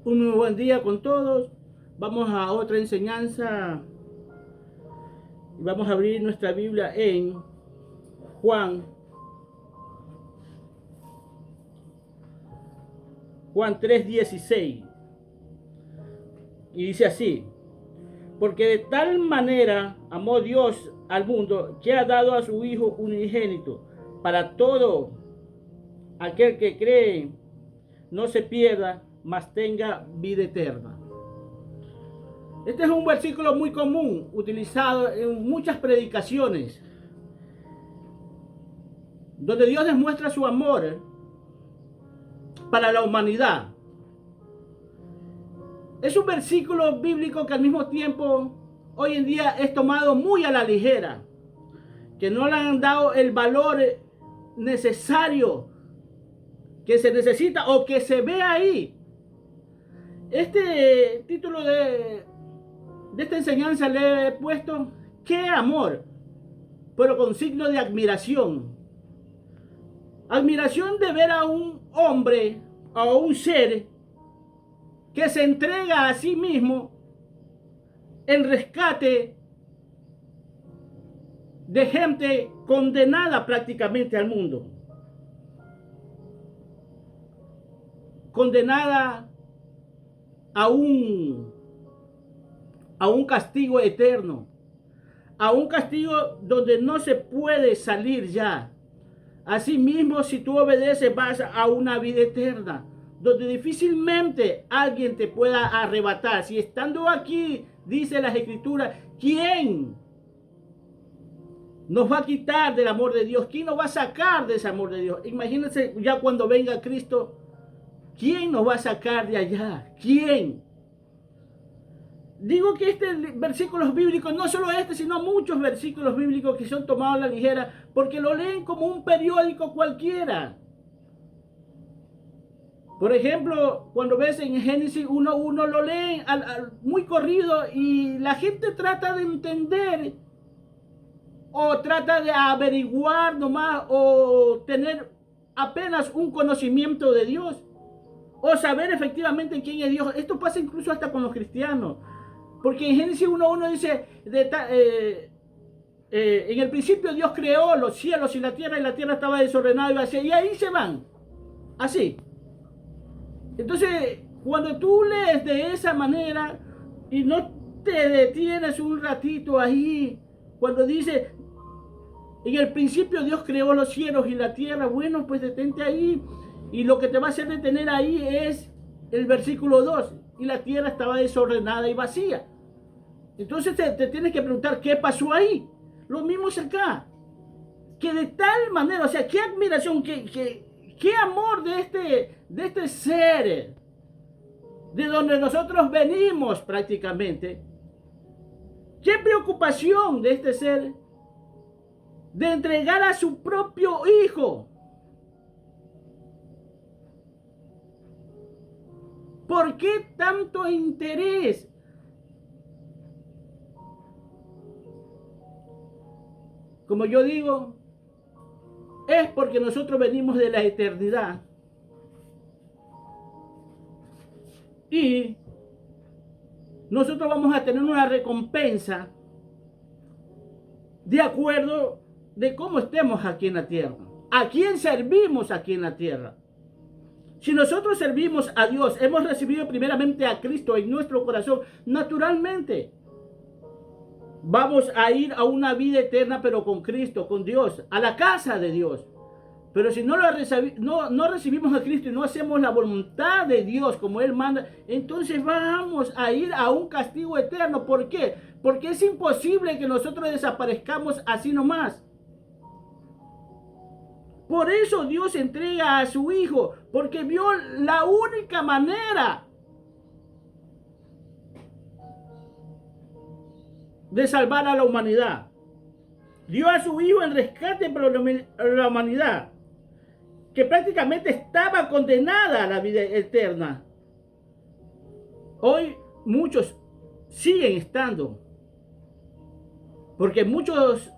Un muy buen día con todos. Vamos a otra enseñanza y vamos a abrir nuestra Biblia en Juan 3:16. Y dice así: porque de tal manera amó Dios al mundo que ha dado a su Hijo unigénito, para todo aquel que cree no se pierda, mas tenga vida eterna. Este es un versículo muy común, utilizado en muchas predicaciones, donde Dios demuestra su amor para la humanidad. Es un versículo bíblico que al mismo tiempo hoy en día es tomado muy a la ligera, que no le han dado el valor necesario que se necesita o que se ve ahí. Este título de esta enseñanza le he puesto "¿Qué amor?", pero con signo de admiración. Admiración de ver a un hombre, a un ser que se entrega a sí mismo en rescate de gente condenada prácticamente al mundo, condenada a un castigo eterno, a un castigo donde no se puede salir ya. Asimismo, si tú obedeces, vas a una vida eterna, donde difícilmente alguien te pueda arrebatar. Si estando aquí, dice las Escrituras, ¿quién nos va a quitar del amor de Dios? ¿Quién nos va a sacar de ese amor de Dios? Imagínense ya cuando venga Cristo, ¿quién nos va a sacar de allá? ¿Quién? Digo que versículos bíblicos, no solo este, sino muchos versículos bíblicos que son tomados a la ligera, porque lo leen como un periódico cualquiera. Por ejemplo, cuando ves en Génesis 1:1 lo leen muy corrido y la gente trata de entender o trata de averiguar nomás o tener apenas un conocimiento de Dios o saber efectivamente quién es Dios. Esto pasa incluso hasta con los cristianos. Porque en Génesis 1:1 dice, en el principio Dios creó los cielos y la tierra estaba desordenada y vacía, y ahí se van, así. Entonces, cuando tú lees de esa manera y no te detienes un ratito ahí, cuando dice, en el principio Dios creó los cielos y la tierra, bueno, pues detente ahí, y lo que te va a hacer detener ahí es el versículo 2, y la tierra estaba desordenada y vacía. Entonces te tienes que preguntar qué pasó ahí. Lo mismo es acá. Que de tal manera, o sea, qué admiración, qué amor de este ser, de donde nosotros venimos prácticamente. Qué preocupación de este ser de entregar a su propio hijo. ¿Por qué tanto interés? Como yo digo, es porque nosotros venimos de la eternidad y nosotros vamos a tener una recompensa de acuerdo de cómo estemos aquí en la tierra, a quién servimos aquí en la tierra. Si nosotros servimos a Dios, hemos recibido primeramente a Cristo en nuestro corazón, naturalmente vamos a ir a una vida eterna, pero con Cristo, con Dios, a la casa de Dios. Pero si no recibimos a Cristo y no hacemos la voluntad de Dios como Él manda, entonces vamos a ir a un castigo eterno. ¿Por qué? Porque es imposible que nosotros desaparezcamos así nomás. Por eso Dios entrega a su Hijo, porque vio la única manera de salvar a la humanidad. Dio a su Hijo en rescate para la humanidad, que prácticamente estaba condenada a la vida eterna. Hoy muchos siguen estando, porque muchos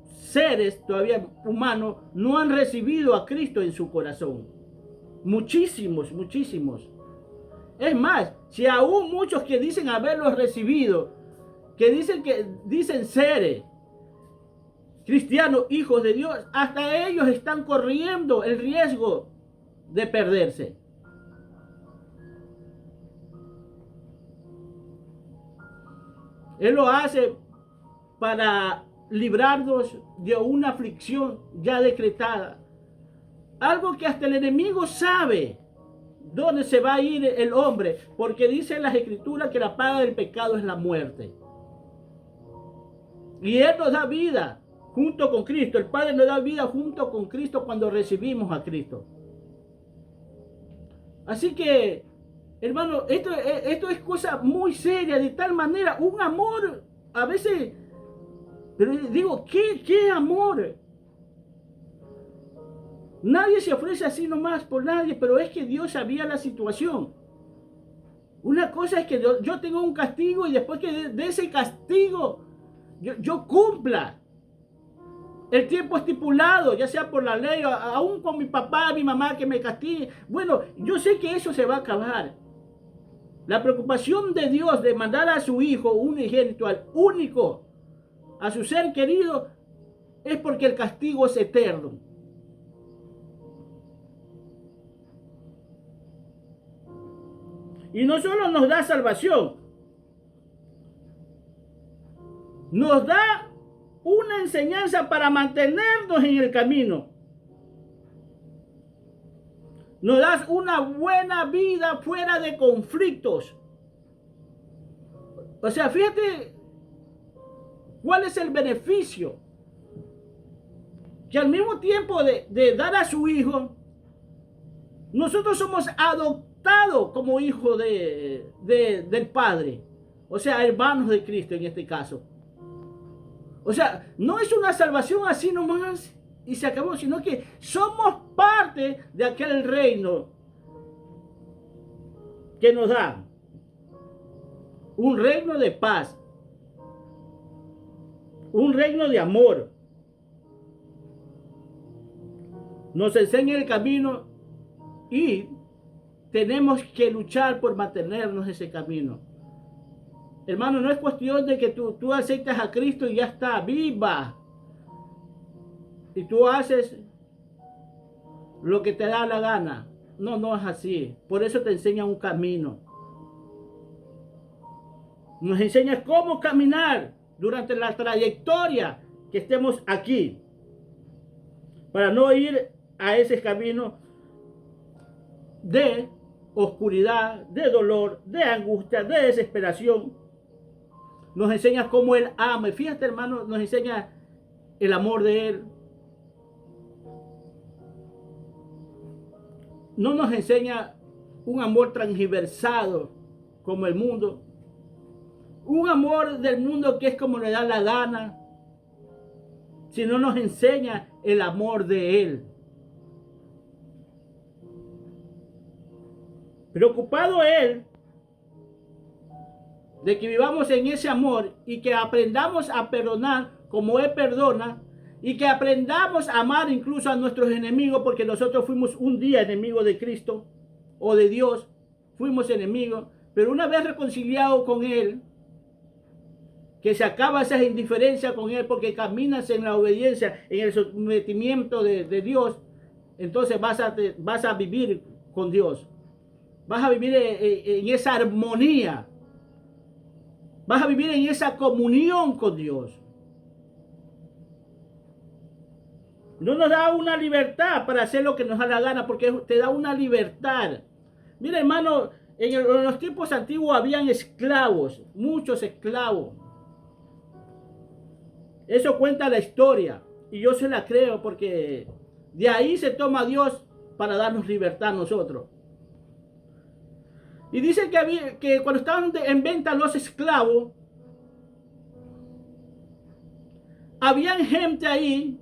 seres todavía humanos no han recibido a Cristo en su corazón. Muchísimos. Es más, si aún muchos que dicen haberlos recibido, que dicen ser cristianos, hijos de Dios, hasta ellos están corriendo el riesgo de perderse. Él lo hace para librarnos de una aflicción ya decretada. Algo que hasta el enemigo sabe dónde se va a ir el hombre, porque dice en las escrituras que la paga del pecado es la muerte. Y Él nos da vida junto con Cristo. El Padre nos da vida junto con Cristo cuando recibimos a Cristo. Así que, hermano, esto es cosa muy seria, de tal manera, un amor, a veces, pero digo, ¿qué amor? Nadie se ofrece así nomás por nadie, pero es que Dios sabía la situación. Una cosa es que yo tengo un castigo y después que de ese castigo yo cumpla el tiempo estipulado, ya sea por la ley, aún con mi papá, mi mamá que me castigue. Bueno, yo sé que eso se va a acabar. La preocupación de Dios de mandar a su Hijo unigénito, al único, a su ser querido, es porque el castigo es eterno. Y no solo nos da salvación, nos da una enseñanza para mantenernos en el camino. Nos da una buena vida fuera de conflictos. O sea, fíjate cuál es el beneficio. Que al mismo tiempo de dar a su Hijo, nosotros somos adoptados como hijos del Padre. O sea, hermanos de Cristo en este caso. O sea, no es una salvación así nomás y se acabó, sino que somos parte de aquel reino que nos da. Un reino de paz. Un reino de amor. Nos enseña el camino y tenemos que luchar por mantenernos en ese camino. Hermano, no es cuestión de que tú aceptas a Cristo y ya está, viva. Y tú haces lo que te da la gana. No, no es así. Por eso te enseña un camino. Nos enseña cómo caminar durante la trayectoria que estemos aquí. Para no ir a ese camino de oscuridad, de dolor, de angustia, de desesperación. Nos enseña cómo Él ama. Y fíjate, hermano, nos enseña el amor de Él. No nos enseña un amor transgiversado como el mundo. Un amor del mundo que es como le da la gana. Sino nos enseña el amor de Él. Preocupado Él de que vivamos en ese amor y que aprendamos a perdonar como Él perdona y que aprendamos a amar incluso a nuestros enemigos, porque nosotros fuimos un día enemigos de Cristo o de Dios, fuimos enemigos, pero una vez reconciliados con Él, que se acaba esa indiferencia con Él porque caminas en la obediencia, en el sometimiento de Dios, entonces vas a vivir con Dios, vas a vivir en esa armonía. Vas a vivir en esa comunión con Dios. No nos da una libertad para hacer lo que nos da la gana, porque te da una libertad. Mira, hermano, en los tiempos antiguos habían esclavos, muchos esclavos. Eso cuenta la historia. Y yo se la creo porque de ahí se toma Dios para darnos libertad a nosotros. Y dice que cuando estaban en venta los esclavos, habían gente ahí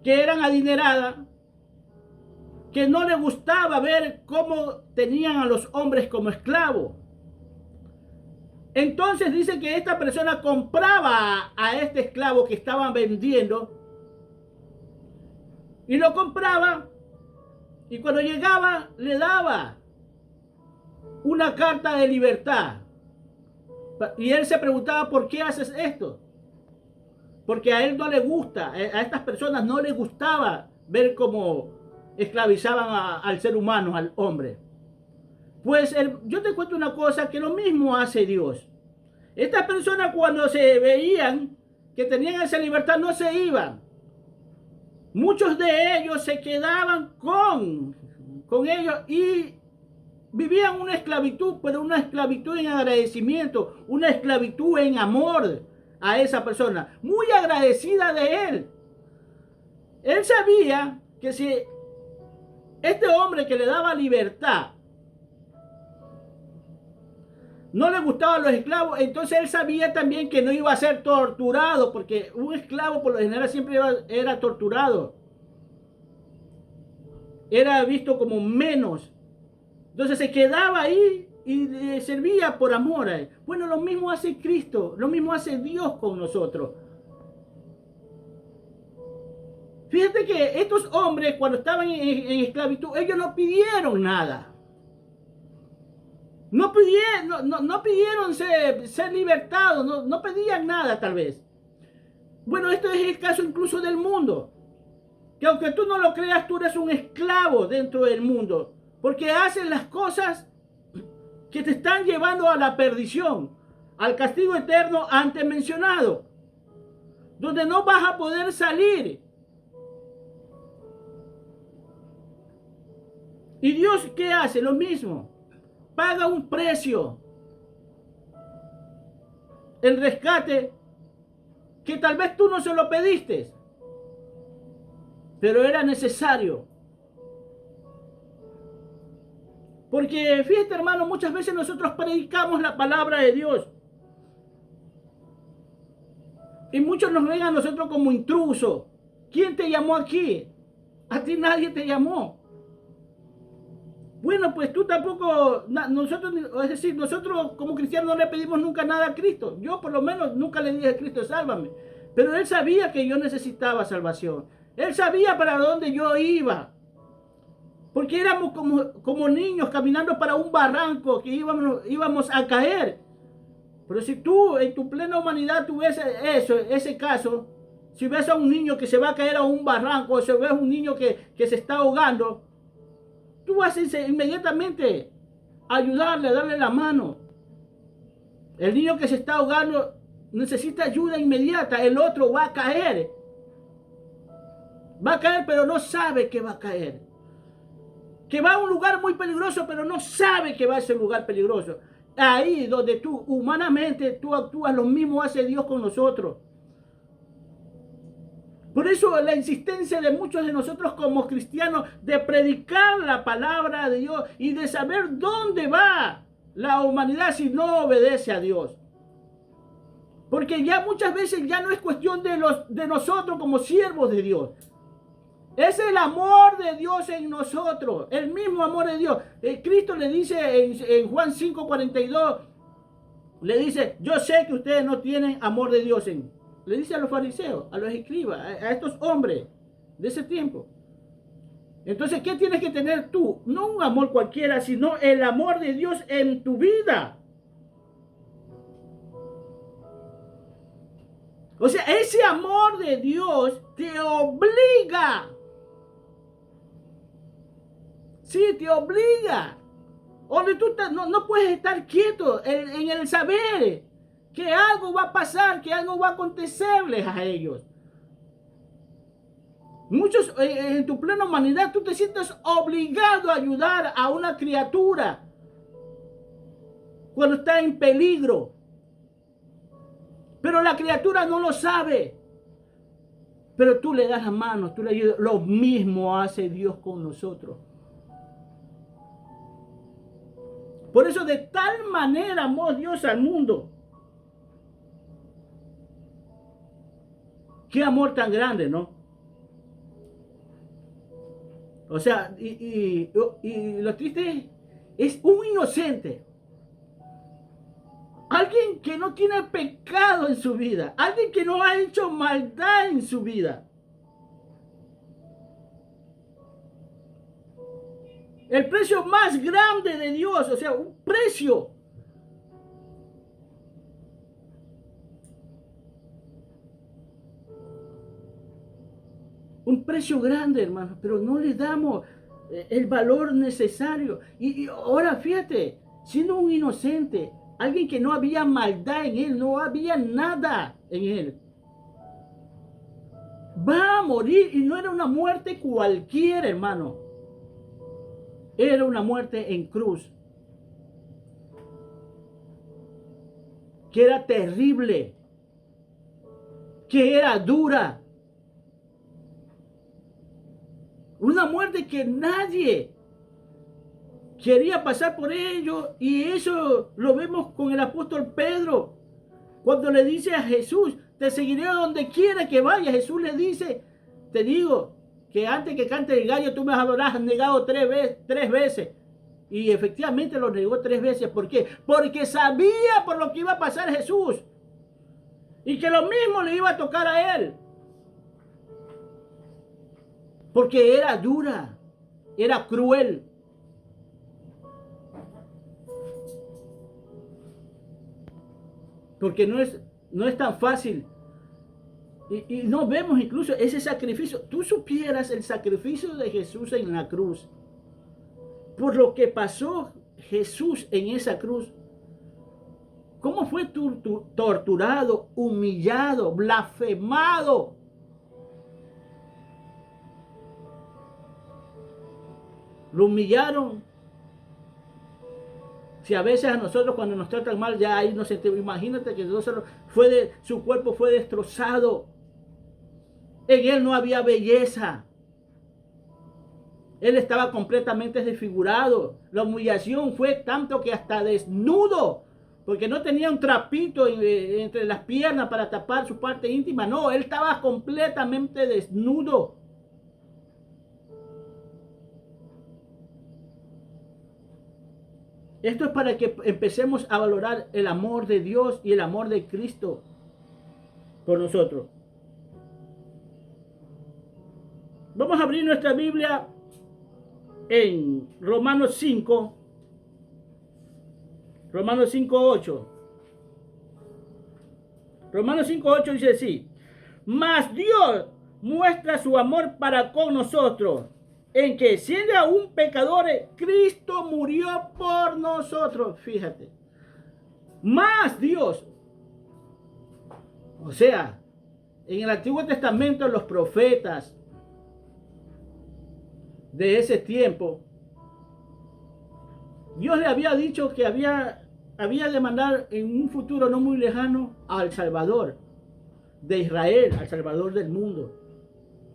que eran adineradas, que no les gustaba ver cómo tenían a los hombres como esclavos. Entonces dice que esta persona compraba a este esclavo que estaban vendiendo y lo compraba y cuando llegaba le daba. una carta de libertad. Y él se preguntaba, ¿por qué haces esto? Porque a él no le gusta, a estas personas no les gustaba ver cómo esclavizaban al ser humano, al hombre. Pues yo te cuento una cosa, que lo mismo hace Dios. Estas personas cuando se veían que tenían esa libertad no se iban. Muchos de ellos se quedaban con ellos y vivían una esclavitud, pero una esclavitud en agradecimiento, una esclavitud en amor a esa persona, muy agradecida de él. Él sabía que si este hombre que le daba libertad no le gustaban los esclavos, entonces él sabía también que no iba a ser torturado, porque un esclavo por lo general siempre era torturado. Era visto como menos. Entonces se quedaba ahí y le servía por amor a él. Bueno, lo mismo hace Cristo, lo mismo hace Dios con nosotros. Fíjate que estos hombres cuando estaban en esclavitud, ellos no pidieron nada. No pidieron ser libertados, no pedían nada tal vez. Bueno, esto es el caso incluso del mundo. Que aunque tú no lo creas, tú eres un esclavo dentro del mundo. Porque haces las cosas que te están llevando a la perdición, al castigo eterno antes mencionado. Donde no vas a poder salir. ¿Y Dios qué hace? Lo mismo. Paga un precio. El rescate que tal vez tú no se lo pediste, pero era necesario. Porque fíjate, hermano, muchas veces nosotros predicamos la palabra de Dios. Y muchos nos ven a nosotros como intrusos. ¿Quién te llamó aquí? A ti nadie te llamó. Bueno, pues tú tampoco, es decir, nosotros como cristianos no le pedimos nunca nada a Cristo. Yo por lo menos nunca le dije a Cristo, sálvame. Pero Él sabía que yo necesitaba salvación. Él sabía para dónde yo iba. Porque éramos como niños caminando para un barranco que íbamos a caer. Pero si tú en tu plena humanidad tú ves ese caso, si ves a un niño que se va a caer a un barranco, o si ves a un niño que se está ahogando, tú vas inmediatamente a ayudarle, a darle la mano. El niño que se está ahogando necesita ayuda inmediata. El otro va a caer. Va a caer, pero no sabe que va a caer. Que va a un lugar muy peligroso, pero no sabe que va a ese lugar peligroso. Ahí donde tú, humanamente, tú actúas, lo mismo hace Dios con nosotros. Por eso la insistencia de muchos de nosotros como cristianos de predicar la palabra de Dios y de saber dónde va la humanidad si no obedece a Dios. Porque ya muchas veces ya no es cuestión de nosotros como siervos de Dios. Es el amor de Dios en nosotros, el mismo amor de Dios. Cristo le dice en Juan 5:42, le dice, yo sé que ustedes no tienen amor de Dios en le dice a los fariseos, a los escribas, a estos hombres de ese tiempo. Entonces, ¿qué tienes que tener tú? No un amor cualquiera, sino el amor de Dios en tu vida. O sea, ese amor de Dios te obliga. Sí, te obliga. Donde tú no puedes estar quieto en el saber que algo va a pasar, que algo va a acontecerles a ellos. Muchos en tu plena humanidad tú te sientes obligado a ayudar a una criatura cuando está en peligro. Pero la criatura no lo sabe. Pero tú le das la mano, tú le ayudas. Lo mismo hace Dios con nosotros. Por eso de tal manera amó Dios al mundo. Qué amor tan grande, ¿no? O sea, y lo triste es un inocente. Alguien que no tiene pecado en su vida. Alguien que no ha hecho maldad en su vida. El precio más grande de Dios, o sea, un precio. Un precio grande, hermano, pero no le damos el valor necesario. Y ahora fíjate, siendo un inocente, alguien que no había maldad en él, no había nada en él, va a morir, y no era una muerte cualquiera, hermano. Era una muerte en cruz, que era terrible, que era dura. Una muerte que nadie quería pasar por ello, y eso lo vemos con el apóstol Pedro. Cuando le dice a Jesús, te seguiré a donde quiera que vaya, Jesús le dice, te digo que antes que cante el gallo tú me habrás negado tres veces. Y efectivamente lo negó 3 veces. ¿Por qué? Porque sabía por lo que iba a pasar Jesús, y que lo mismo le iba a tocar a él. Porque era dura, era cruel. Porque no es tan fácil. Y no vemos incluso ese sacrificio. Tú supieras el sacrificio de Jesús en la cruz. Por lo que pasó Jesús en esa cruz. ¿Cómo fue torturado, humillado, blasfemado? Lo humillaron. Si a veces a nosotros cuando nos tratan mal, ya ahí nos sentimos. Imagínate que su cuerpo fue destrozado. En él no había belleza. Él estaba completamente desfigurado. La humillación fue tanto que hasta desnudo, porque no tenía un trapito entre las piernas para tapar su parte íntima. No, él estaba completamente desnudo. Esto es para que empecemos a valorar el amor de Dios y el amor de Cristo por nosotros. Vamos a abrir nuestra Biblia en Romanos 5. Romanos 5:8. Romanos 5:8 dice así: mas Dios muestra su amor para con nosotros, en que siendo aún pecadores, Cristo murió por nosotros. Fíjate, más Dios. O sea, en el Antiguo Testamento los profetas de ese tiempo, Dios le había dicho que había de mandar en un futuro no muy lejano al Salvador de Israel, al Salvador del mundo.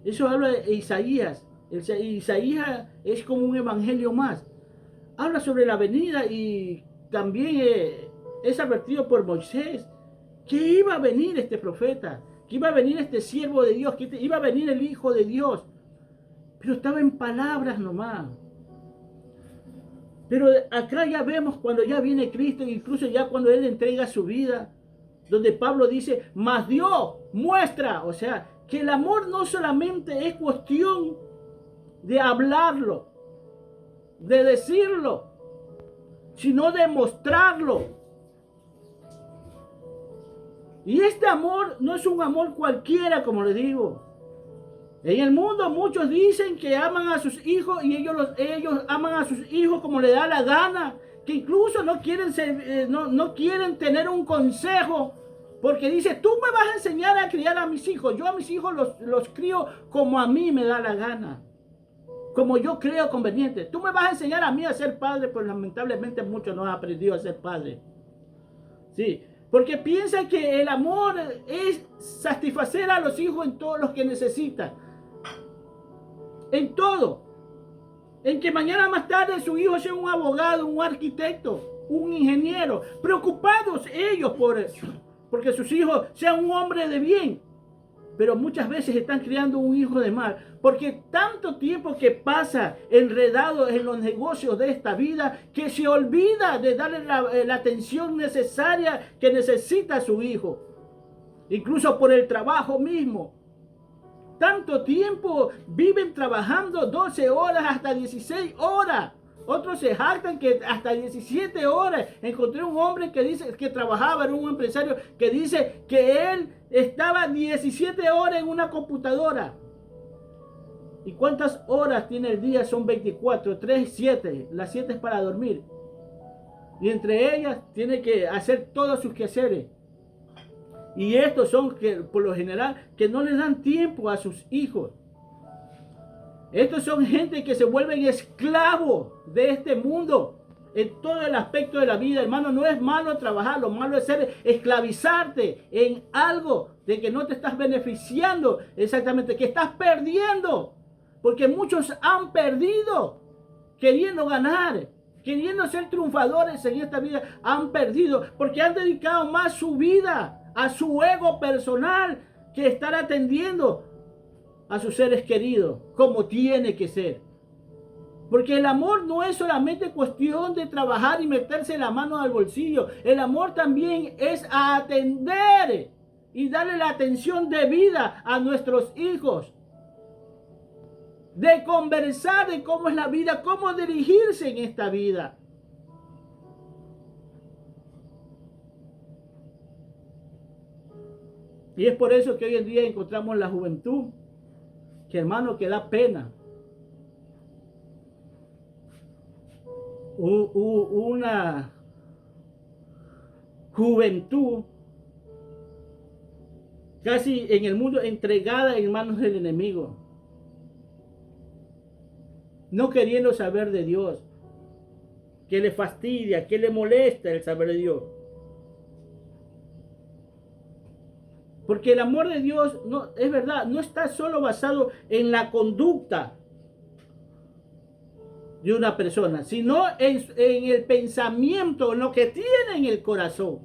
Eso habla de Isaías. Isaías es como un evangelio más. Habla sobre la venida, y también es advertido por Moisés que iba a venir este profeta, que iba a venir este siervo de Dios, que iba a venir el Hijo de Dios. Pero estaba en palabras nomás. Pero acá ya vemos cuando ya viene Cristo, incluso ya cuando Él entrega su vida, donde Pablo dice, mas Dios muestra, o sea, que el amor no solamente es cuestión de hablarlo, de decirlo, sino de mostrarlo. Y este amor no es un amor cualquiera, como le digo. En el mundo muchos dicen que aman a sus hijos, y ellos aman a sus hijos como le da la gana, que incluso no quieren tener un consejo, porque dice, tú me vas a enseñar a criar a mis hijos. Yo a mis hijos los crío como a mí me da la gana, como yo creo conveniente. Tú me vas a enseñar a mí a ser padre, pues lamentablemente muchos no han aprendido a ser padre. Sí, porque piensan que el amor es satisfacer a los hijos en todo lo que necesitan. En todo. En que mañana más tarde su hijo sea un abogado, un arquitecto, un ingeniero. Preocupados ellos porque sus hijos sean un hombre de bien. Pero muchas veces están criando un hijo de mal, porque tanto tiempo que pasa enredado en los negocios de esta vida, que se olvida de darle la atención necesaria que necesita su hijo. Incluso por el trabajo mismo. Tanto tiempo viven trabajando 12 horas hasta 16 horas. Otros se jactan que hasta 17 horas. Encontré un hombre que dice que trabajaba, era un empresario, que dice que él estaba 17 horas en una computadora. ¿Y cuántas horas tiene el día? Son 24, 3, 7. Las 7 es para dormir. Y entre ellas tiene que hacer todos sus quehaceres. Y estos son que por lo general que no le dan tiempo a sus hijos. Estos son gente que se vuelven esclavos de este mundo en todo el aspecto de la vida. Hermano, no es malo trabajar, lo malo es esclavizarte en algo de que no te estás beneficiando exactamente, que estás perdiendo. Porque muchos han perdido queriendo ganar, queriendo ser triunfadores en esta vida. Han perdido porque han dedicado más su vida a su ego personal que estar atendiendo a sus seres queridos, como tiene que ser. Porque el amor no es solamente cuestión de trabajar y meterse la mano al bolsillo. El amor también es atender y darle la atención debida a nuestros hijos. De conversar de cómo es la vida, cómo dirigirse en esta vida. Y es por eso que hoy en día encontramos la juventud, que hermano, que da pena. Una juventud casi en el mundo entregada en manos del enemigo, no queriendo saber de Dios, que le fastidia, que le molesta el saber de Dios. Porque el amor de Dios, no, es verdad, no está solo basado en la conducta de una persona, sino en el pensamiento, en lo que tiene en el corazón.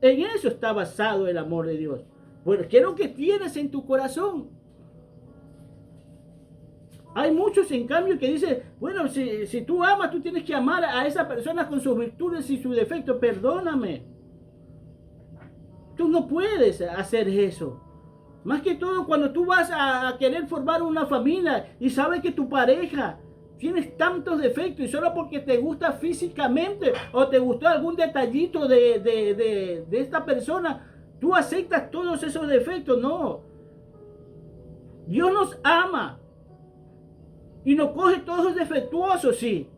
En eso está basado el amor de Dios. Bueno, ¿qué es lo que tienes en tu corazón? Hay muchos, en cambio, que dicen, bueno, si tú amas, tú tienes que amar a esa persona con sus virtudes y sus defectos. Perdóname. Tú no puedes hacer eso. Más que todo cuando tú vas a querer formar una familia y sabes que tu pareja tiene tantos defectos y solo porque te gusta físicamente o te gustó algún detallito de esta persona, tú aceptas todos esos defectos. No. Dios nos ama y nos coge todos defectuosos, sí.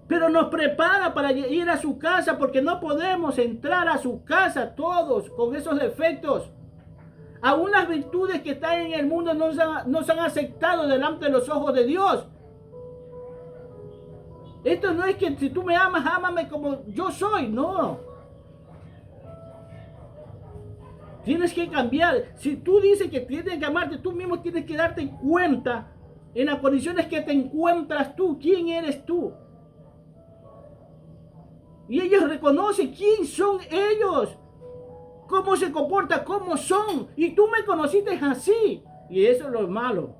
Pero nos prepara para ir a su casa porque no podemos entrar a su casa todos con esos defectos. Aún las virtudes que están en el mundo no se han aceptado delante de los ojos de Dios. Esto no es que si tú me amas, ámame como yo soy. No. Tienes que cambiar. Si tú dices que tienes que amarte, tú mismo tienes que darte cuenta en las condiciones que te encuentras tú. ¿Quién eres tú? Y ellos reconocen quién son ellos. Cómo se comporta, cómo son. Y tú me conociste así. Y eso es lo malo.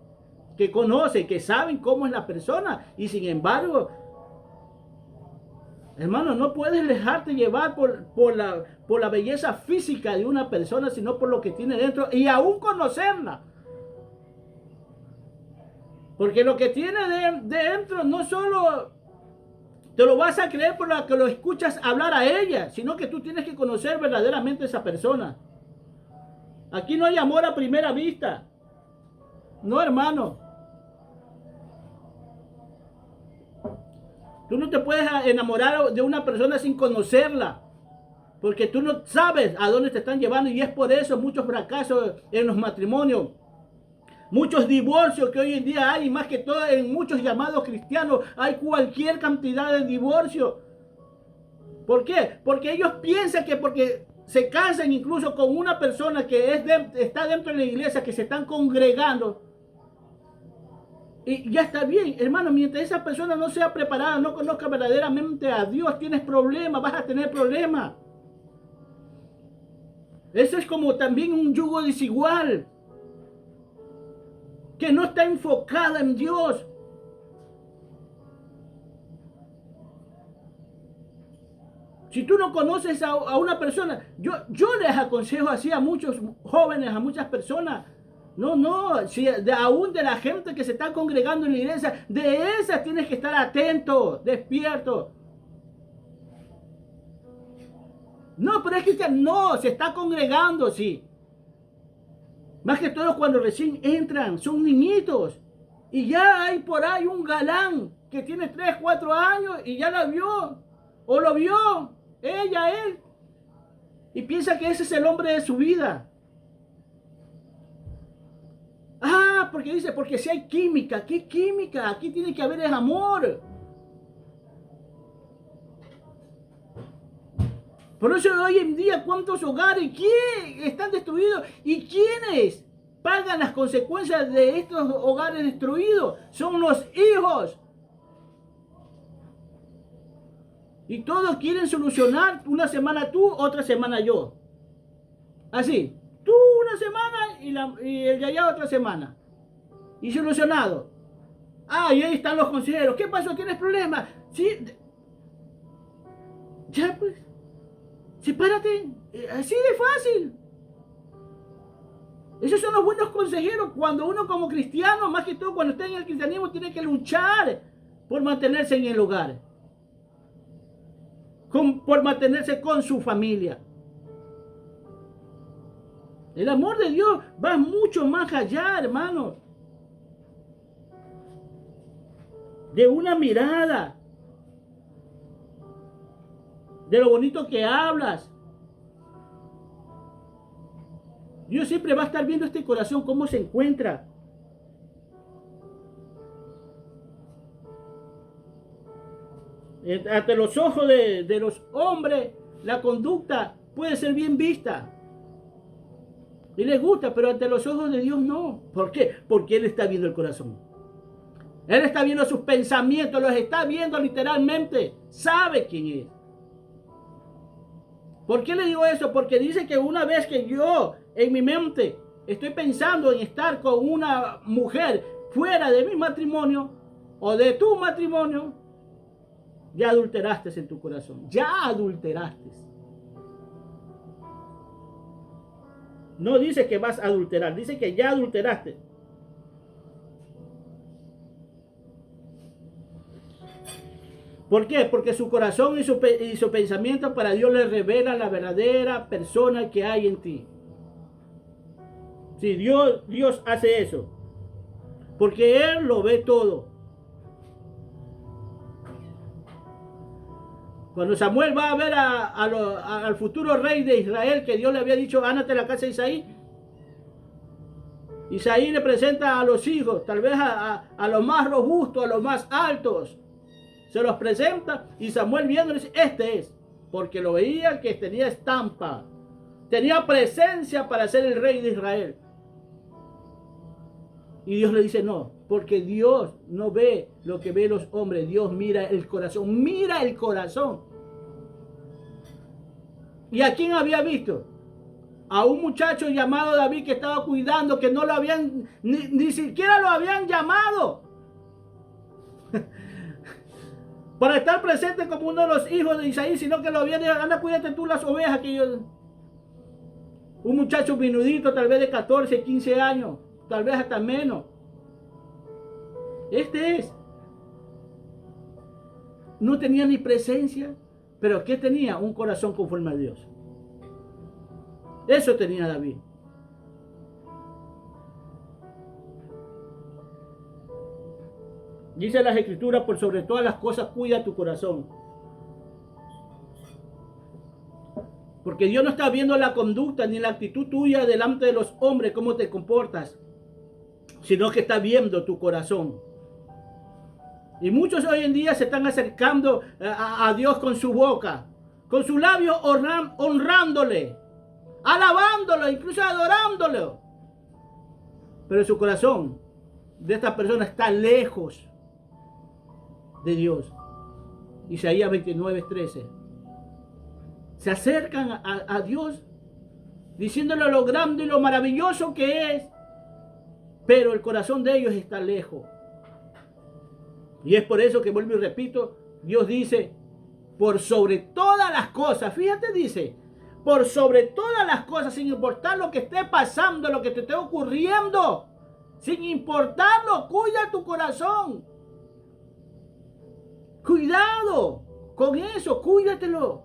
Que conocen, que saben cómo es la persona. Y sin embargo, hermano, no puedes dejarte llevar por la belleza física de una persona, sino por lo que tiene dentro. Y aún conocerla. Porque lo que tiene dentro no solo te lo vas a creer por lo que lo escuchas hablar a ella, sino que tú tienes que conocer verdaderamente a esa persona. Aquí no hay amor a primera vista. No, hermano. Tú no te puedes enamorar de una persona sin conocerla. Porque tú no sabes a dónde te están llevando. Y es por eso muchos fracasos en los matrimonios. Muchos divorcios que hoy en día hay, más que todo en muchos llamados cristianos, hay cualquier cantidad de divorcios. ¿Por qué? Porque ellos piensan que porque se casan incluso con una persona que está dentro de la iglesia, que se están congregando, y ya está bien, hermano. Mientras esa persona no sea preparada, no conozca verdaderamente a Dios, tienes problemas, vas a tener problemas. Eso es como también un yugo desigual, que no está enfocada en Dios. Si tú no conoces a una persona, yo les aconsejo así a muchos jóvenes, a muchas personas, No, si aún de la gente que se está congregando en la iglesia, de esas tienes que estar atento, despierto. No, pero es cristiano, no, se está congregando, sí. Más que todo cuando recién entran, son niñitos. Y ya hay por ahí un galán que tiene 3, 4 años y ya la vio. O lo vio, ella, él. Y piensa que ese es el hombre de su vida. Ah, porque dice, porque si hay química, ¿qué química? Aquí tiene que haber el amor. Por eso hoy en día, ¿cuántos hogares están destruidos? ¿Y quiénes pagan las consecuencias de estos hogares destruidos? Son los hijos. Y todos quieren solucionar una semana tú, otra semana yo. Así, tú una semana y el de allá otra semana. Y solucionado. Ah, y ahí están los consejeros. ¿Qué pasó? ¿Tienes problemas? Sí. Ya pues. Sepárate. Así de fácil. Esos son los buenos consejeros. Cuando uno como cristiano, más que todo cuando está en el cristianismo, tiene que luchar por mantenerse en el hogar. Por mantenerse con su familia. El amor de Dios va mucho más allá, hermanos. De una mirada. De lo bonito que hablas. Dios siempre va a estar viendo este corazón, cómo se encuentra. Ante los ojos de los hombres, la conducta puede ser bien vista. Y les gusta, pero ante los ojos de Dios no. ¿Por qué? Porque Él está viendo el corazón. Él está viendo sus pensamientos, los está viendo literalmente. Sabe quién es. ¿Por qué le digo eso? Porque dice que una vez que yo, en mi mente, estoy pensando en estar con una mujer fuera de mi matrimonio o de tu matrimonio, ya adulteraste en tu corazón. Ya adulteraste. No dice que vas a adulterar, dice que ya adulteraste. ¿Por qué? Porque su corazón y su pensamiento para Dios le revela la verdadera persona que hay en ti. Sí, Dios hace eso. Porque Él lo ve todo. Cuando Samuel va a ver al futuro rey de Israel, que Dios le había dicho, ándate a la casa de Isaí. Isaí le presenta a los hijos, tal vez a los más robustos, a los más altos. Se los presenta y Samuel viendo dice, este es. Porque lo veía que tenía estampa. Tenía presencia para ser el rey de Israel. Y Dios le dice no, porque Dios no ve lo que ven los hombres. Dios mira el corazón, mira el corazón. ¿Y a quién había visto? A un muchacho llamado David que estaba cuidando, que no lo habían, ni siquiera lo habían llamado. Para estar presente como uno de los hijos de Isaí, sino que lo habían dicho, anda, cuídate tú las ovejas. Un muchacho minudito, tal vez de 14, 15 años, tal vez hasta menos. Este es. No tenía ni presencia, pero ¿qué tenía? Un corazón conforme a Dios. Eso tenía David. Dice las Escrituras, por sobre todas las cosas, cuida tu corazón. Porque Dios no está viendo la conducta ni la actitud tuya delante de los hombres, cómo te comportas, sino que está viendo tu corazón. Y muchos hoy en día se están acercando a Dios con su boca, con su labio honrándole, alabándolo, incluso adorándolo. Pero su corazón de esta persona está lejos de Dios. Isaías 29:13. Se acercan a Dios diciéndole lo grande y lo maravilloso que es, pero el corazón de ellos está lejos. Y es por eso que vuelvo y repito, Dios dice, por sobre todas las cosas, fíjate, dice, por sobre todas las cosas, sin importar lo que esté pasando, lo que te esté ocurriendo, sin importarlo, cuida tu corazón. Cuidado con eso, cuídatelo.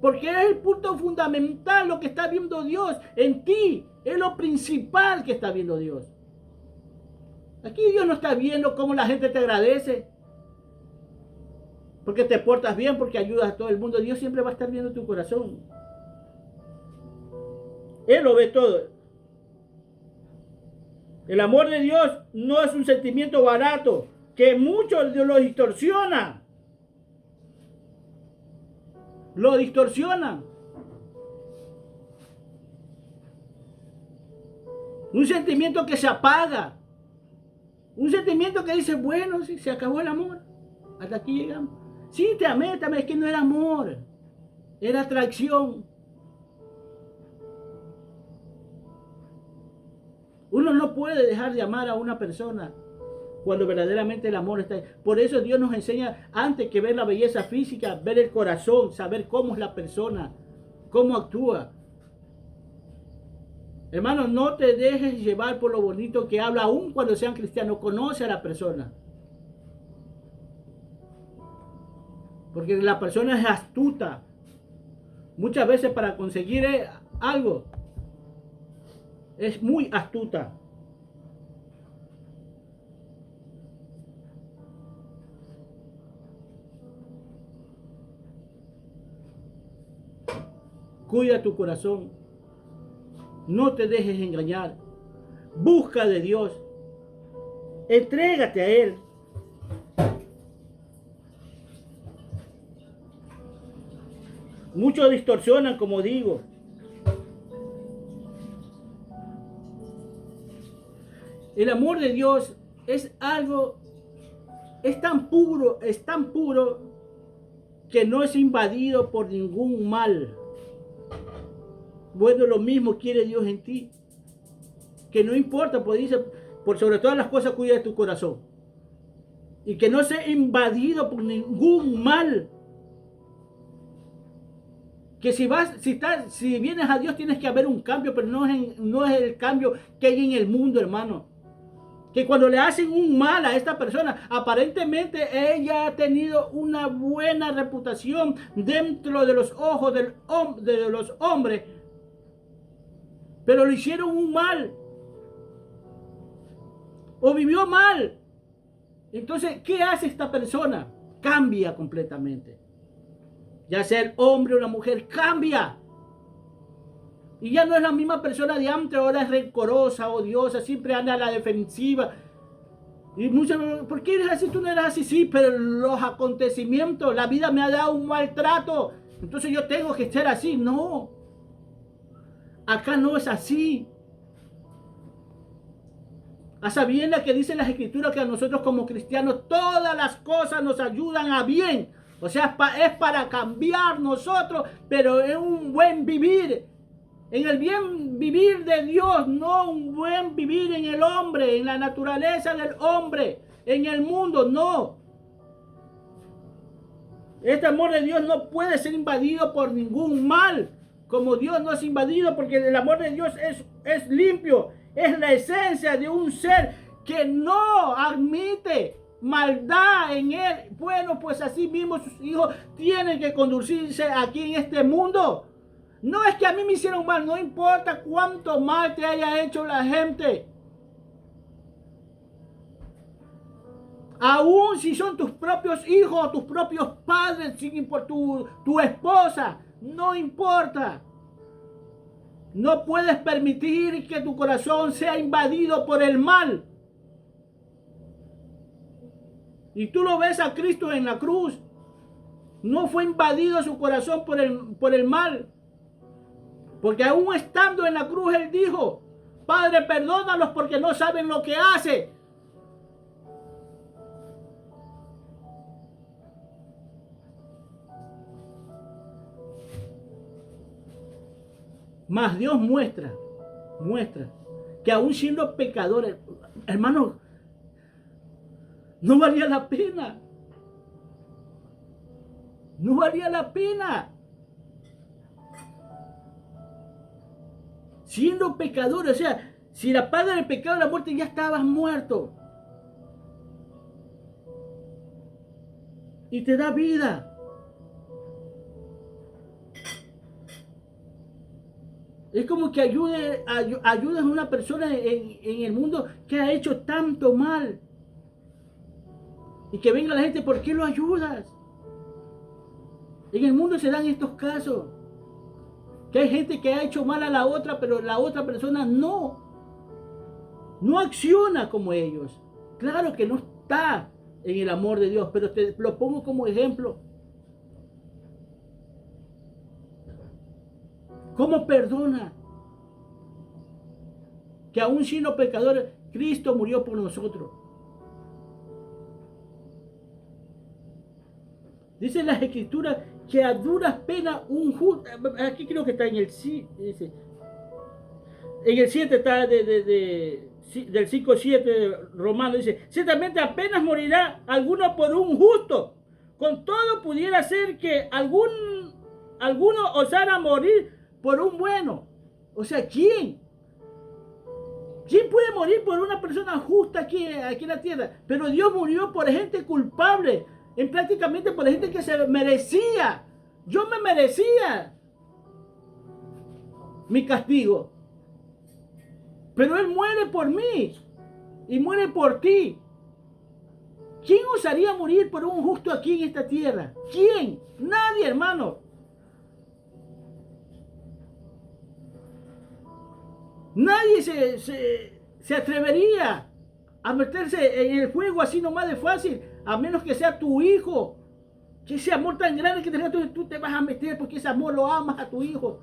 Porque es el punto fundamental, lo que está viendo Dios en ti. Es lo principal que está viendo Dios. Aquí Dios no está viendo cómo la gente te agradece. Porque te portas bien, porque ayudas a todo el mundo. Dios siempre va a estar viendo tu corazón. Él lo ve todo. El amor de Dios no es un sentimiento barato que muchos lo distorsionan. Lo distorsionan. Un sentimiento que se apaga. Un sentimiento que dice, bueno, sí, se acabó el amor. Hasta aquí llegamos. Sí, te amé, es que no era amor. Era atracción. Uno no puede dejar de amar a una persona cuando verdaderamente el amor está ahí. Por eso Dios nos enseña, antes que ver la belleza física, ver el corazón, saber cómo es la persona, cómo actúa. Hermano, no te dejes llevar por lo bonito que habla, aún cuando sean cristianos. Conoce a la persona. Porque la persona es astuta. Muchas veces para conseguir algo, es muy astuta. Cuida tu corazón. No te dejes engañar. Busca de Dios. Entrégate a Él. Muchos distorsionan, como digo. El amor de Dios es algo, es tan puro que no es invadido por ningún mal. Bueno, lo mismo quiere Dios en ti. Que no importa, pues dice, por sobre todas las cosas cuida de tu corazón. Y que no sea invadido por ningún mal. Que si vienes a Dios tienes que haber un cambio, pero no es el cambio que hay en el mundo, hermano. Que cuando le hacen un mal a esta persona, aparentemente ella ha tenido una buena reputación dentro de los ojos de los hombres, pero le hicieron un mal o vivió mal. Entonces, ¿qué hace esta persona? Cambia completamente. Ya sea el hombre o la mujer, cambia. Y ya no es la misma persona de antes, ahora es rencorosa, odiosa, siempre anda a la defensiva. Y muchas veces, ¿por qué eres así? Tú no eres así. Sí, pero los acontecimientos, la vida me ha dado un maltrato. Entonces yo tengo que ser así. No. Acá no es así. A sabiendas que dicen las escrituras que a nosotros como cristianos todas las cosas nos ayudan a bien. O sea, es para cambiar nosotros, pero es un buen vivir. En el bien vivir de Dios, no un buen vivir en el hombre, en la naturaleza del hombre, en el mundo, no. Este amor de Dios no puede ser invadido por ningún mal, como Dios no es invadido, porque el amor de Dios es limpio, es la esencia de un ser que no admite maldad en él. Bueno, pues así mismo sus hijos tienen que conducirse aquí en este mundo. No es que a mí me hicieron mal, no importa cuánto mal te haya hecho la gente. Aún si son tus propios hijos, tus propios padres, sin importar tu esposa, no importa. No puedes permitir que tu corazón sea invadido por el mal. Y tú lo ves a Cristo en la cruz. No fue invadido su corazón por el mal. Porque aún estando en la cruz, Él dijo, Padre, perdónalos porque no saben lo que hacen. Mas Dios muestra que aún siendo pecadores, hermanos, no valía la pena. No valía la pena. siendo pecadores. O sea, si la paga del pecado de la muerte, ya estabas muerto. Y te da vida. Es como que ayudes a una persona en el mundo que ha hecho tanto mal. Y que venga la gente, ¿por qué lo ayudas? En el mundo se dan estos casos. Que hay gente que ha hecho mal a la otra, pero la otra persona no acciona como ellos. Claro que no está en el amor de Dios, pero te lo pongo como ejemplo. ¿Cómo perdona? Que aún siendo pecadores, Cristo murió por nosotros. Dice las Escrituras que a duras penas un justo, aquí creo que está en el 7, está del 5:7 romano, dice, ciertamente apenas morirá alguno por un justo, con todo pudiera ser que alguno osara morir por un bueno. O sea, ¿quién puede morir por una persona justa aquí en la tierra? Pero Dios murió por gente culpable, prácticamente por gente que se merecía. Yo me merecía mi castigo. Pero Él muere por mí y muere por ti. ¿Quién osaría morir por un justo aquí en esta tierra? ¿Quién? Nadie, hermano. Nadie se atrevería a meterse en el fuego así nomás de fácil, a menos que sea tu hijo. Que ese amor tan grande que tengas, tú te vas a meter porque ese amor lo amas a tu hijo.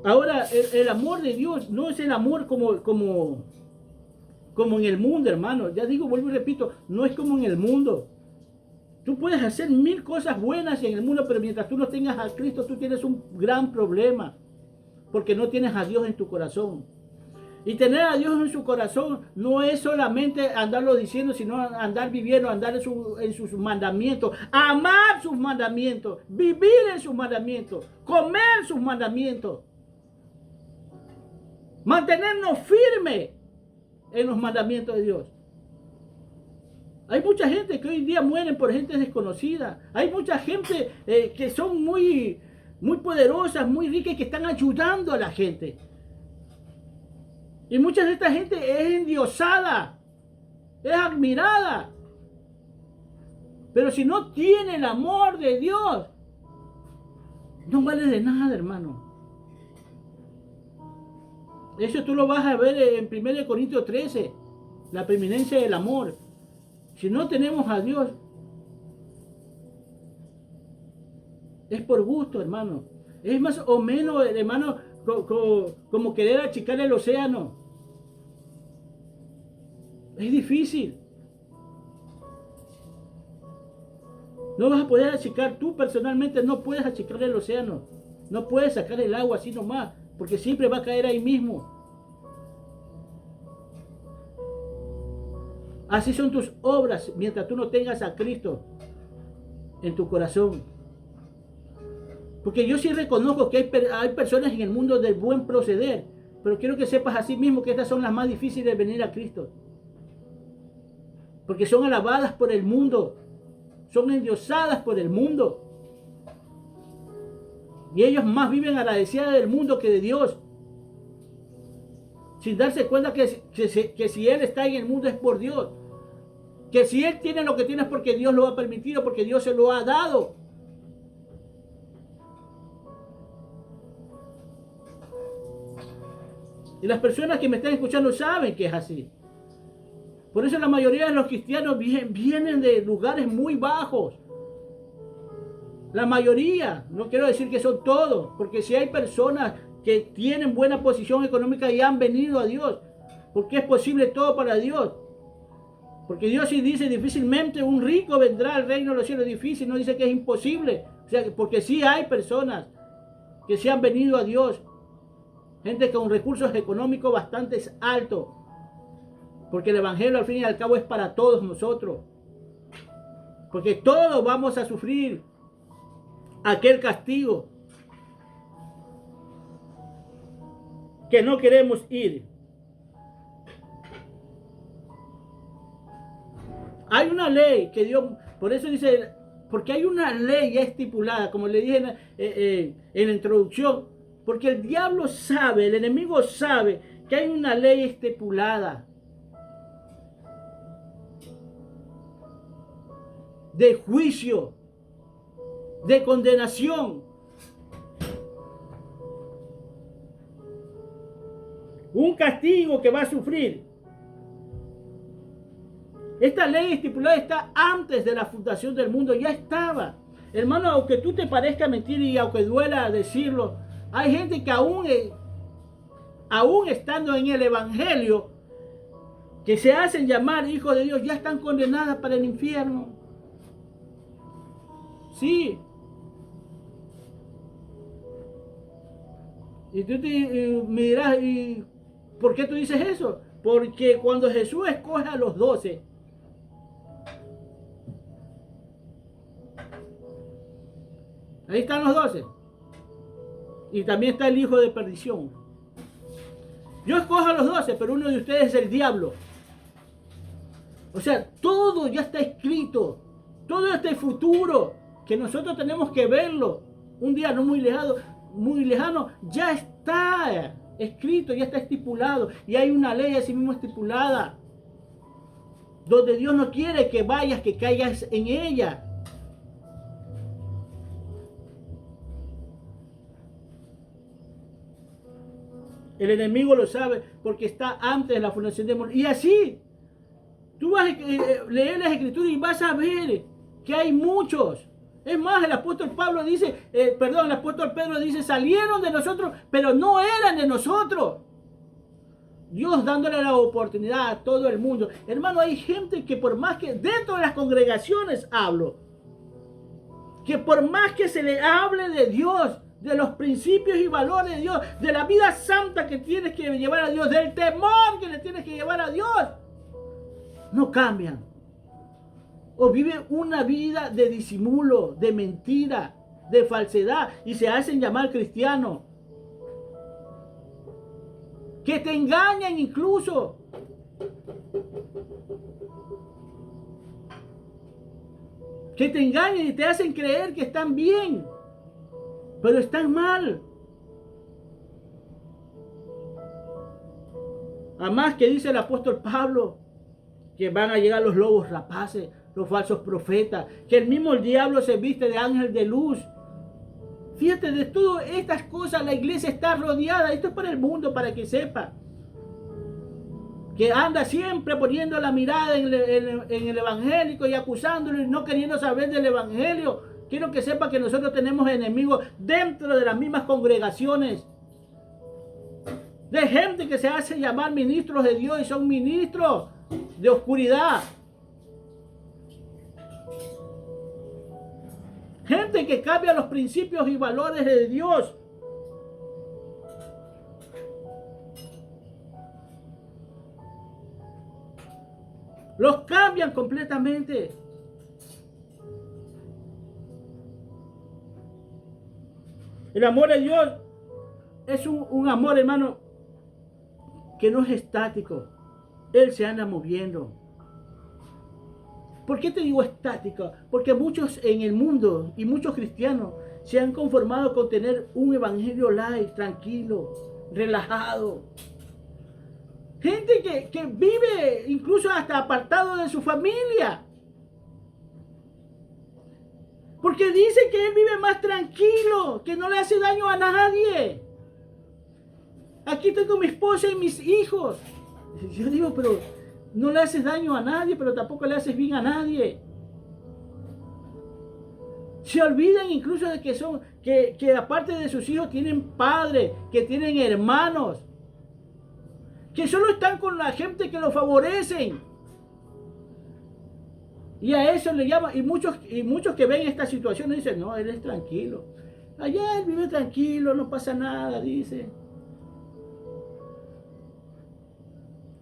Ahora, el amor de Dios no es el amor como en el mundo, hermano. Ya digo, vuelvo y repito, no es como en el mundo. Tú puedes hacer 1000 cosas buenas en el mundo, pero mientras tú no tengas a Cristo, tú tienes un gran problema. Porque no tienes a Dios en tu corazón. Y tener a Dios en su corazón no es solamente andarlo diciendo, sino andar viviendo, andar en sus mandamientos, amar sus mandamientos, vivir en sus mandamientos, comer sus mandamientos. Mantenernos firmes en los mandamientos de Dios. Hay mucha gente que hoy en día mueren por gente desconocida. Hay mucha gente que son muy poderosas, muy ricas y que están ayudando a la gente. Y mucha de esta gente es endiosada, es admirada. Pero si no tiene el amor de Dios, no vale de nada, hermano. Eso tú lo vas a ver en 1 Corintios 13, la preeminencia del amor. Si no tenemos a Dios, es por gusto, hermano. Es más o menos, hermano, como querer achicar el océano. Es difícil. No vas a poder achicar, tú personalmente no puedes achicar el océano. No puedes sacar el agua así nomás, porque siempre va a caer ahí mismo. Así son tus obras mientras tú no tengas a Cristo en tu corazón. Porque yo sí reconozco que hay personas en el mundo del buen proceder, pero quiero que sepas así mismo que estas son las más difíciles de venir a Cristo. Porque son alabadas por el mundo, son endiosadas por el mundo. Y ellos más viven agradecidas del mundo que de Dios. Sin darse cuenta que si Él está en el mundo es por Dios. Que si Él tiene lo que tiene es porque Dios lo ha permitido, porque Dios se lo ha dado. Y las personas que me están escuchando saben que es así. Por eso la mayoría de los cristianos vienen de lugares muy bajos. La mayoría, no quiero decir que son todos, porque si hay personas que tienen buena posición económica y han venido a Dios, porque es posible todo para Dios. Porque Dios sí dice difícilmente un rico vendrá al reino de los cielos. Difícil, no dice que es imposible. O sea, porque sí hay personas que se han venido a Dios. Gente con recursos económicos bastante altos. Porque el evangelio al fin y al cabo es para todos nosotros. Porque todos vamos a sufrir aquel castigo que no queremos ir. Hay una ley que Dios, por eso dice, porque hay una ley ya estipulada, como le dije en la introducción, porque el diablo sabe, el enemigo sabe que hay una ley estipulada de juicio, de condenación. Un castigo que va a sufrir. Esta ley estipulada está antes de la fundación del mundo, ya estaba. Hermano, aunque tú te parezca mentira y aunque duela decirlo, hay gente que aún estando en el evangelio, que se hacen llamar hijos de Dios, ya están condenadas para el infierno. Sí. Y tú me dirás, ¿y por qué tú dices eso? Porque cuando Jesús escoge a los 12, ahí están los 12. Y también está el hijo de perdición. Yo escojo a los 12, pero uno de ustedes es el diablo. O sea, todo ya está escrito. Todo este futuro que nosotros tenemos que verlo. Un día no muy lejano, ya está escrito, ya está estipulado. Y hay una ley así mismo estipulada. Donde Dios no quiere que vayas, que caigas en ella. El enemigo lo sabe porque está antes de la fundación del mundo. Y así, tú vas a leer las escrituras y vas a ver que hay muchos. Es más, el apóstol Pablo dice, el apóstol Pedro dice, salieron de nosotros, pero no eran de nosotros. Dios dándole la oportunidad a todo el mundo. Hermano, hay gente que por más que dentro de las congregaciones hablo, que por más que se le hable de Dios, de los principios y valores de Dios, de la vida santa que tienes que llevar a Dios, del temor que le tienes que llevar a Dios, no cambian. O viven una vida de disimulo, de mentira, de falsedad y se hacen llamar cristianos. Que te engañan incluso. Que te engañan y te hacen creer que están bien, pero están mal. Además que dice el apóstol Pablo que van a llegar los lobos rapaces, los falsos profetas, que el mismo diablo se viste de ángel de luz. Fíjate, de todas estas cosas la iglesia está rodeada. Esto es para el mundo, para que sepa. Que anda siempre poniendo la mirada en el evangélico y acusándolo y no queriendo saber del evangelio. Quiero que sepa que nosotros tenemos enemigos dentro de las mismas congregaciones. De gente que se hace llamar ministros de Dios y son ministros de oscuridad. Gente que cambia los principios y valores de Dios. Los cambian completamente. El amor de Dios es un amor, hermano, que no es estático. Él se anda moviendo. ¿Por qué te digo estática? Porque muchos en el mundo y muchos cristianos se han conformado con tener un evangelio light, tranquilo, relajado. Gente que vive incluso hasta apartado de su familia. Porque dice que él vive más tranquilo, que no le hace daño a nadie. Aquí tengo mi esposa y mis hijos. Yo digo, pero no le haces daño a nadie, pero tampoco le haces bien a nadie. Se olvidan incluso de que aparte de sus hijos tienen padres, que tienen hermanos, que solo están con la gente que los favorecen. Y a eso le llaman, y muchos que ven esta situación dicen, no, él es tranquilo. Allá él vive tranquilo, no pasa nada, dice.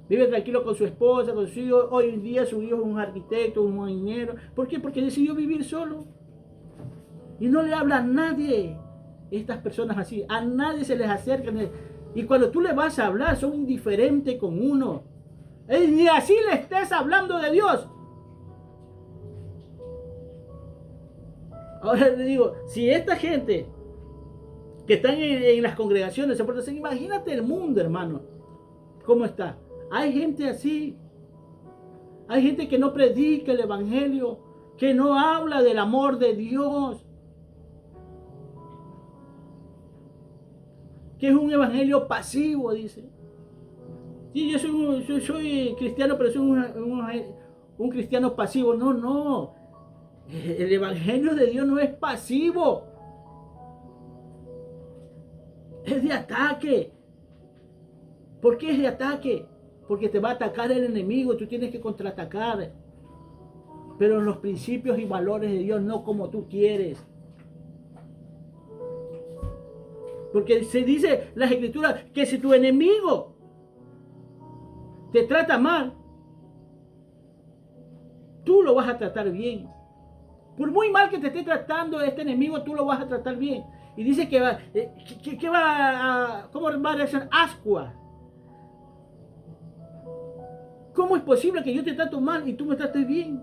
Vive tranquilo con su esposa, con su hijo. Hoy en día su hijo es un arquitecto, un ingeniero. ¿Por qué? Porque decidió vivir solo. Y no le habla a nadie. Estas personas así, a nadie se les acerca. Y cuando tú le vas a hablar, son indiferentes con uno. Ni así le estés hablando de Dios. Ahora le digo, si esta gente que están en las congregaciones se porta así, imagínate el mundo, hermano, cómo está. Hay gente así. Hay gente que no predica el evangelio, que no habla del amor de Dios, que es un evangelio pasivo, dice. Sí, yo soy cristiano, pero soy un cristiano pasivo. No, no. El evangelio de Dios no es pasivo. Es de ataque. ¿Por qué es de ataque? Porque te va a atacar el enemigo y tú tienes que contraatacar. Pero en los principios y valores de Dios, no como tú quieres. Porque se dice en las escrituras que si tu enemigo te trata mal, tú lo vas a tratar bien. Por muy mal que te esté tratando este enemigo, tú lo vas a tratar bien. Y dice que ¿cómo va a reaccionar? Ascua. ¿Cómo es posible que yo te trato mal y tú me trates bien?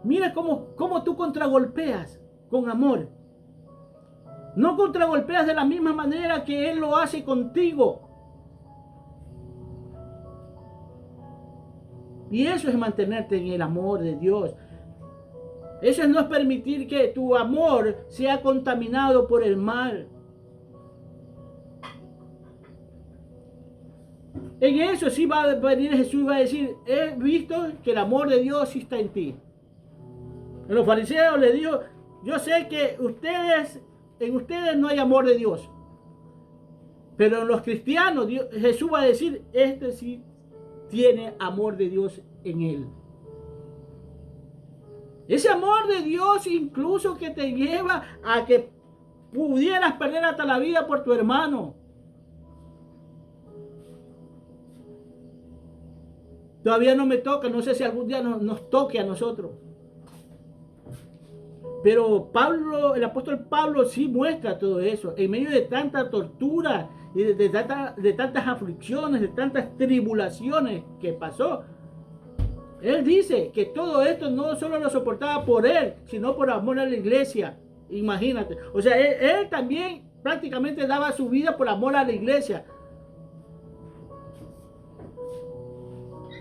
Mira cómo tú contragolpeas con amor. No contragolpeas de la misma manera que Él lo hace contigo. Y eso es mantenerte en el amor de Dios. Eso no es permitir que tu amor sea contaminado por el mal. En eso sí va a venir Jesús y va a decir, he visto que el amor de Dios sí está en ti. En los fariseos les dijo, yo sé que en ustedes no hay amor de Dios. Pero en los cristianos, Jesús va a decir, este sí tiene amor de Dios en él. Ese amor de Dios incluso que te lleva a que pudieras perder hasta la vida por tu hermano. Todavía no me toca, no sé si algún día nos toque a nosotros. Pero Pablo, el apóstol Pablo sí muestra todo eso. En medio de tanta tortura y de tantas aflicciones, de tantas tribulaciones que pasó, él dice que todo esto no solo lo soportaba por él, sino por amor a la iglesia. Imagínate. O sea, él también prácticamente daba su vida por amor a la iglesia.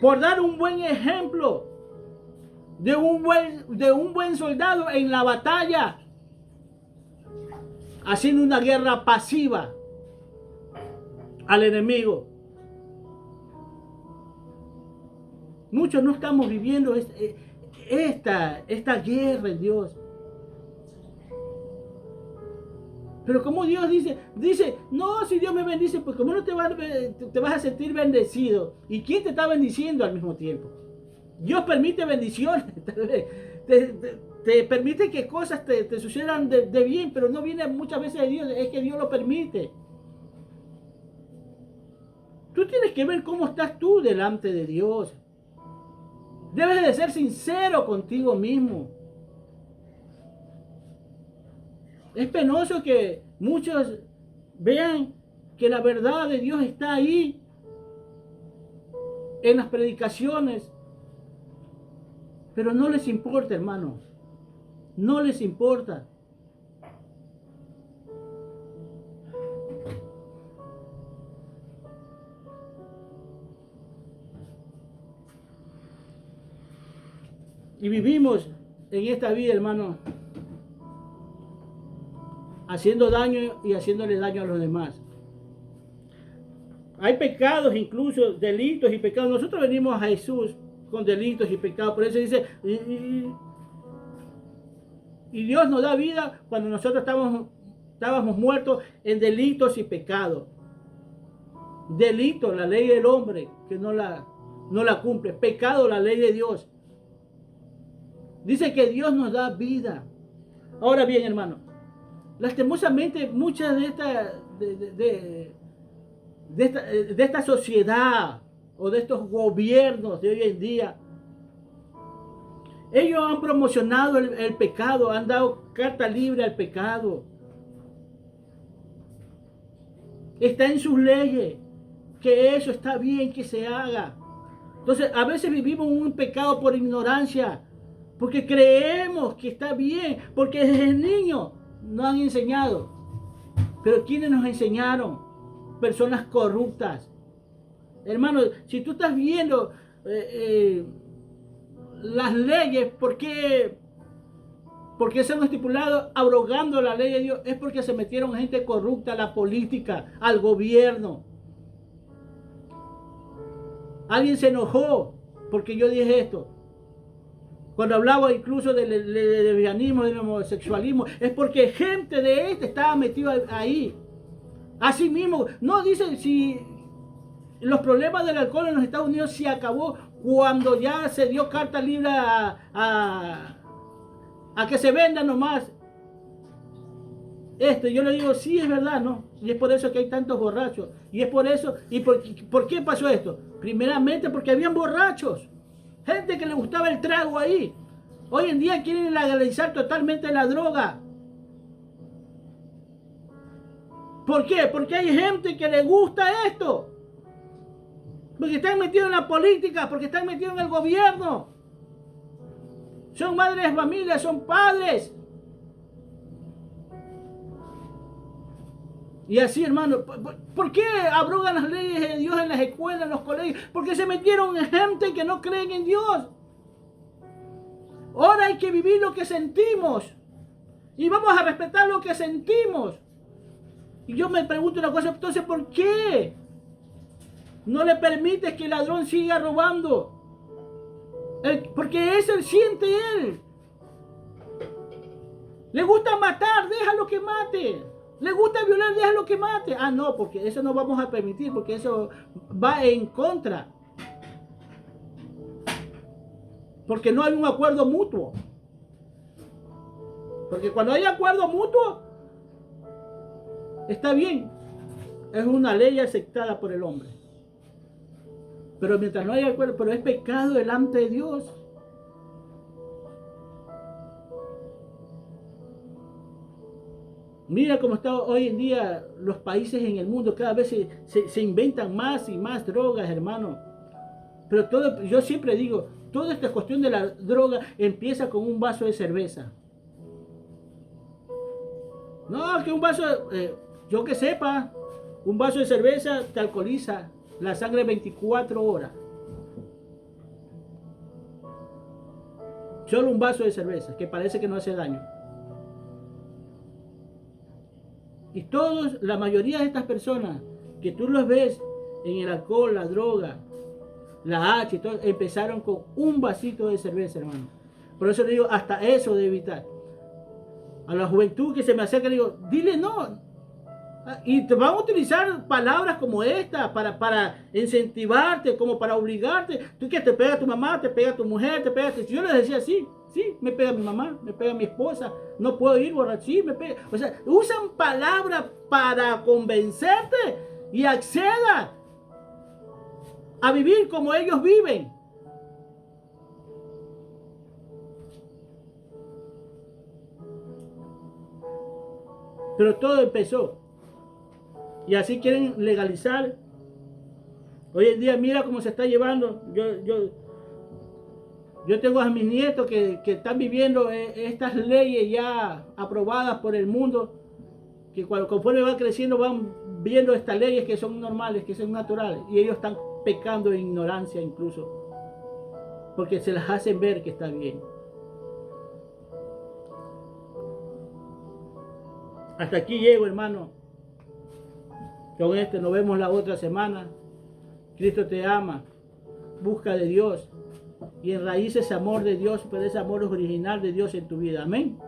Por dar un buen ejemplo de un buen soldado en la batalla, haciendo una guerra pasiva al enemigo. Muchos no estamos viviendo esta guerra en Dios. Pero como Dios dice, no, si Dios me bendice, pues como no te vas a sentir bendecido. ¿Y quién te está bendiciendo al mismo tiempo? Dios permite bendiciones, te permite que cosas te sucedan de bien, pero no viene muchas veces de Dios, es que Dios lo permite. Tú tienes que ver cómo estás tú delante de Dios. Debes de ser sincero contigo mismo. Es penoso que muchos vean que la verdad de Dios está ahí en las predicaciones, pero no les importa, hermano. No les importa. Y vivimos en esta vida, hermano, haciendo daño y haciéndole daño a los demás. Hay pecados, incluso delitos y pecados. Nosotros venimos a Jesús con delitos y pecados. Por eso dice, y Dios nos da vida cuando nosotros estábamos muertos en delitos y pecados. Delito, la ley del hombre, que no la cumple. Pecado, la ley de Dios. Dice que Dios nos da vida. Ahora bien, hermano, lastimosamente muchas de esta sociedad o de estos gobiernos de hoy en día Ellos han promocionado el pecado, han dado carta libre al pecado. Está en sus leyes que eso está bien que se haga. Entonces, a veces vivimos un pecado por ignorancia, porque creemos que está bien, porque desde niño nos han enseñado. Pero ¿quiénes nos enseñaron? Personas corruptas. Hermano, si tú estás viendo las leyes, ¿por qué se han estipulado abrogando la ley de Dios? Es porque se metieron gente corrupta a la política, al gobierno. Alguien se enojó porque yo dije esto. Cuando hablaba incluso del lesbianismo, del homosexualismo, es porque gente de estaba metida ahí. Así mismo, no dicen si los problemas del alcohol en los Estados Unidos se acabó cuando ya se dio carta libre a que se venda nomás. Yo le digo, sí, es verdad, ¿no? Y es por eso que hay tantos borrachos. Y es por eso, ¿por qué pasó esto? Primeramente porque habían borrachos. Gente que le gustaba el trago ahí. Hoy en día quieren legalizar totalmente la droga. ¿Por qué? Porque hay gente que le gusta esto. Porque están metidos en la política, porque están metidos en el gobierno. Son madres de familia, son padres. Y así, hermano, ¿por qué abrogan las leyes de Dios en las escuelas, en los colegios? Porque se metieron en gente que no creen en Dios. Ahora hay que vivir lo que sentimos. Y vamos a respetar lo que sentimos. Y yo me pregunto una cosa, entonces, ¿por qué no le permites que el ladrón siga robando? Porque eso siente él. Le gusta matar, déjalo que mate. Le gusta violar, déjalo que mate. Ah, no, porque eso no vamos a permitir, porque eso va en contra. Porque no hay un acuerdo mutuo. Porque cuando hay acuerdo mutuo, está bien. Es una ley aceptada por el hombre. Pero mientras no haya acuerdo, pero es pecado delante de Dios. Mira cómo están hoy en día los países en el mundo. Cada vez se inventan más y más drogas, hermano. Pero yo siempre digo, toda esta cuestión de la droga empieza con un vaso de cerveza. No, que un vaso, yo que sepa, un vaso de cerveza te alcoholiza la sangre 24 horas. Solo un vaso de cerveza, que parece que no hace daño. Y la mayoría de estas personas que tú los ves en el alcohol, la droga, la H y todo, empezaron con un vasito de cerveza, hermano. Por eso le digo, hasta eso de evitar. A la juventud que se me acerca, le digo, dile no. Y te van a utilizar palabras como esta para incentivarte, como para obligarte. Tú que te pega tu mamá, te pega tu mujer, te pega. Yo les decía así, sí, me pega mi mamá, me pega mi esposa, no puedo ir borracho, sí, me pega. O sea, usan palabras para convencerte y acceda a vivir como ellos viven. Pero todo empezó. Y así quieren legalizar. Hoy en día mira cómo se está llevando. Yo tengo a mis nietos que están viviendo estas leyes ya aprobadas por el mundo. Que conforme van creciendo van viendo estas leyes que son normales, que son naturales. Y ellos están pecando en ignorancia incluso. Porque se las hacen ver que está bien. Hasta aquí llego, hermano. Con nos vemos la otra semana. Cristo te ama. Busca de Dios. Y enraíce ese amor de Dios, pero ese amor original de Dios en tu vida. Amén.